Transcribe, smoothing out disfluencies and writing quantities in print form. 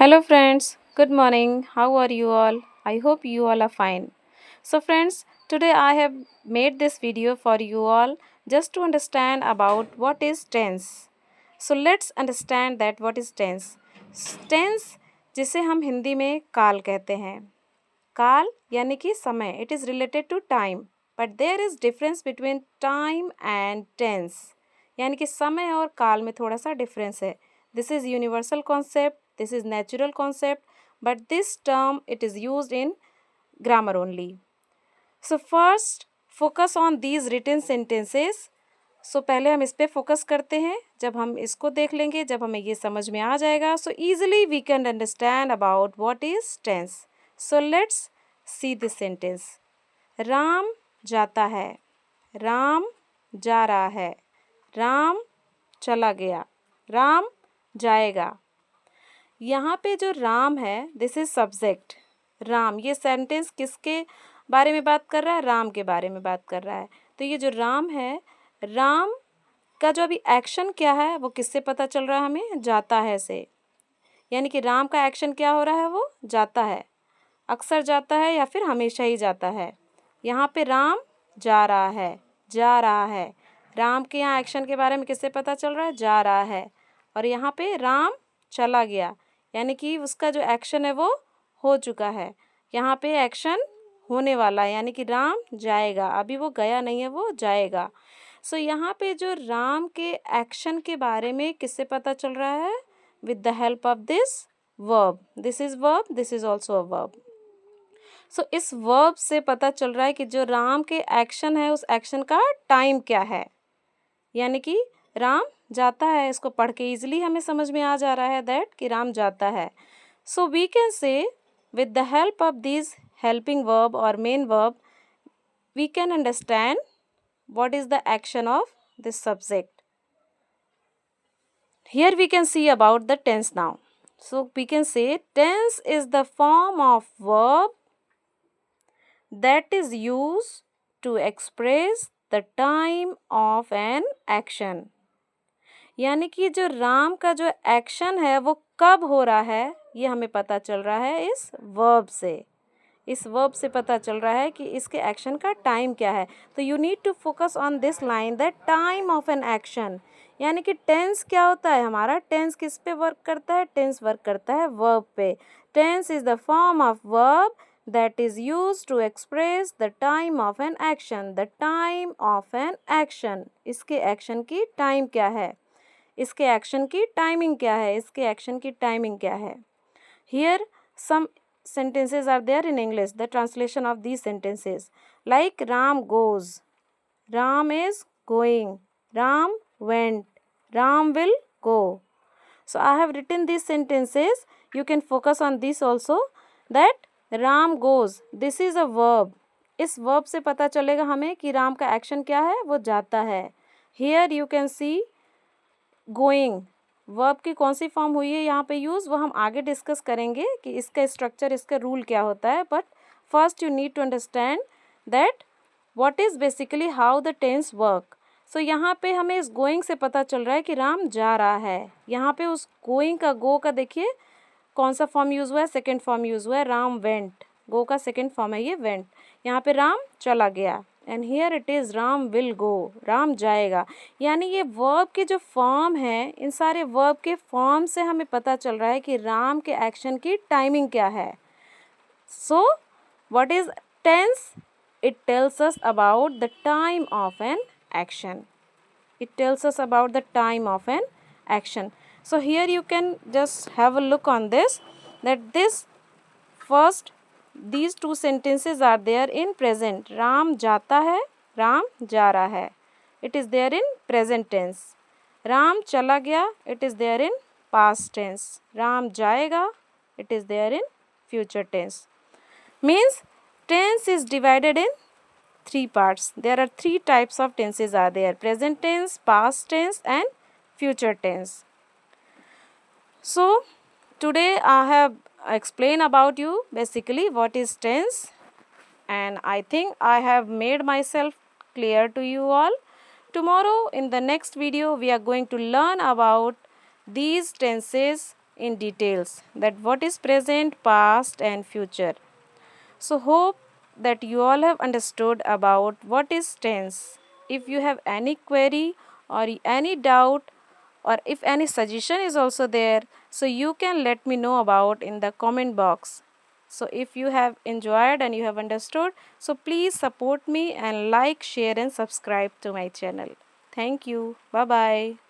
Hello, friends. Good morning. How are you all? I hope you all are fine. So, friends, today I have made this video for you all just to understand about what is tense. So, let's understand that what is tense. Tense जिसे हम हिंदी में काल कहते हैं. काल यानी कि समय. It is related to time. But there is difference between time and tense. यानी कि समय और काल में थोड़ा सा डिफरेंस है. This is universal concept. This is natural concept. But this term it is used in grammar only. So first focus on these written sentences. So पहले हम इस पे फोकस करते हैं. जब हम इसको देख लेंगे, जब हमें ये समझ में आ जाएगा, so easily we can understand about what is tense. So let's see this sentence. Ram जाता है. राम जा रहा है. राम चला गया. राम जाएगा. यहाँ पे जो राम है, दिस इज सब्जेक्ट. राम, ये सेंटेंस किसके बारे में बात कर रहा है? राम के बारे में बात कर रहा है. तो ये जो राम है, राम का जो अभी एक्शन क्या है वो किससे पता चल रहा है हमें? जाता है से. यानी कि राम का एक्शन क्या हो रहा है? वो जाता है. अक्सर जाता है या फिर हमेशा ही जाता है. यहाँ पे राम जा रहा है. जा रहा है. राम के यहाँ एक्शन के बारे में किससे पता चल रहा है? जा रहा है. और यहाँ पे राम चला गया, यानी कि उसका जो एक्शन है वो हो चुका है. यहाँ पे एक्शन होने वाला है, यानी कि राम जाएगा. अभी वो गया नहीं है, वो जाएगा. सो यहाँ पे जो राम के एक्शन के बारे में किससे पता चल रहा है? With the help of this verb. This is verb, this is also a verb. So इस वर्ब से पता चल रहा है कि जो राम के एक्शन है, उस एक्शन का टाइम क्या है. यानी कि राम जाता है. इसको पढ़ के इजीली हमें समझ में आ जा रहा है दैट कि राम जाता है. So we can say with the help of this helping verb और main verb we can understand what is the action of this subject. Here we can see about the tense now. So we can say tense is the form of verb that is used to express the time of an action. यानी कि जो राम का जो action है वो कब हो रहा है, ये हमें पता चल रहा है इस वर्ब से. इस वर्ब से पता चल रहा है कि इसके एक्शन का टाइम क्या है. तो you need to focus on this line that time of an action. यानी कि टेंस क्या होता है हमारा? टेंस किस पे वर्क करता है? टेंस वर्क करता है वर्ब पे. Tense is the form of verb that is use to express the time of an action. The time of an action, इसके एक्शन की टाइम क्या है? इसके एक्शन की टाइमिंग क्या है? इसके एक्शन की टाइमिंग क्या है? Here some sentences are there in English. The translation of these sentences, like Ram goes, Ram is going, Ram went, Ram will go. So I have written these sentences. You can focus on this also, that Ram goes, this is a verb. इस verb से पता चलेगा हमें कि राम का action क्या है? वो जाता है. Here you can see going. Verb की कौन सी फॉर्म हुई है यहाँ पे यूज़, वो हम आगे डिस्कस करेंगे कि इसका स्ट्रक्चर, इसका रूल क्या होता है. But first you need to understand that what is basically how the tense work. So यहाँ पे हमें इस गोइंग से पता चल रहा है कि राम जा रहा है. यहाँ पे उस गोइंग का, गो का देखिए कौन सा फॉर्म यूज़ हुआ है? सेकेंड फॉर्म यूज़ हुआ है. राम वेंट, गो का सेकेंड फॉर्म है ये वेंट. यहाँ पे राम चला गया. And here it is Ram will go, Ram जाएगा. यानी ये वर्ब के जो फॉर्म है, इन सारे वर्ब के फॉर्म से हमें पता चल रहा है कि राम के एक्शन की टाइमिंग क्या है. So what is tense? It tells us about the time of an action. It tells us about the time of an action. So here you can just have a look on this, that this first these two sentences are there in present. Ram जाता है, राम जा रहा है. It is there in present tense. Ram चला गया, it is there in past tense. Ram जाएगा, it is there in future tense. Means tense is divided in three parts. There are three types of tenses are there: present tense, past tense and future tense. So today I have explained about you basically what is tense, and I think I have made myself clear to you all. Tomorrow in the next video we are going to learn about these tenses in details that what is present, past and future. So hope that you all have understood about what is tense. If you have any query or any doubt or if any suggestion is also there, so you can let me know about in the comment box. So if you have enjoyed and you have understood, so please support me and like, share and subscribe to my channel. Thank you. Bye bye.